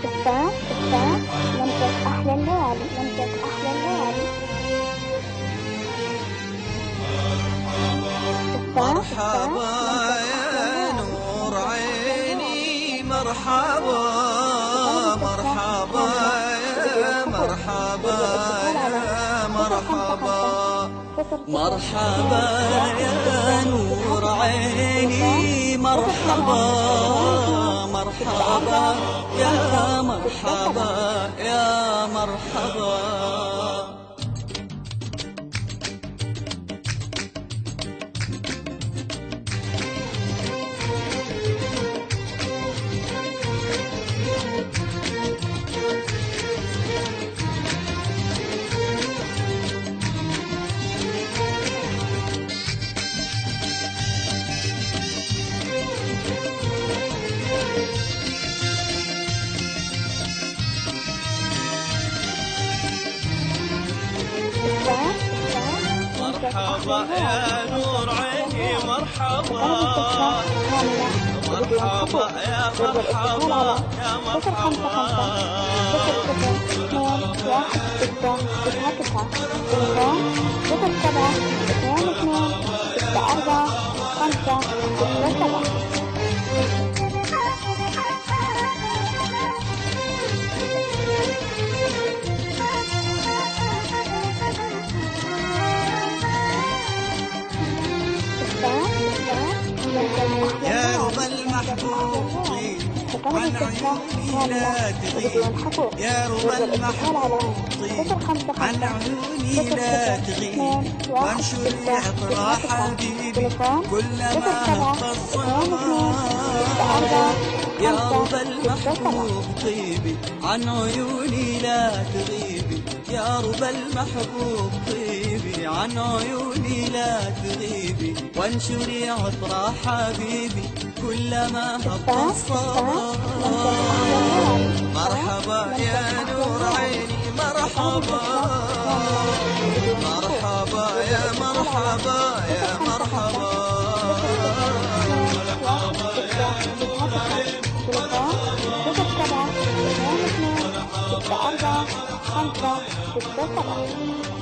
تفاح تفاح لمسة أحلى الليالي، لمسة أحلى الليالي. مرحبا يا نور عيني، مرحبا مرحبا يا مرحبا يا مرحبا. مرحبا يا نور عيني، مرحبا مرحبا يا مرحبا يا مرحبا. مرحبا يا نور عيني، مرحبا مرحبا يا مرحبا يا مرحبا. يا رب المحبوب طيب عن عيوني لا تغيب، يا رب المحبوب طيب عن عيوني لا تغيب، وانشر عطر حبيبي كلما هب الصباح. يا رب المحبوب طيبي عن عيوني لا تغيبي، يا رب المحبوب طيبي عن عيوني لا تغيبي، وانشري عطر حبيبي كلما هب الصباح. مرحبا يا نور عيني، مرحبا مرحبا يا مرحبا يا مرحبا. مرحبا يا نور عيني، مرحبا مرحبا يا مرحبا.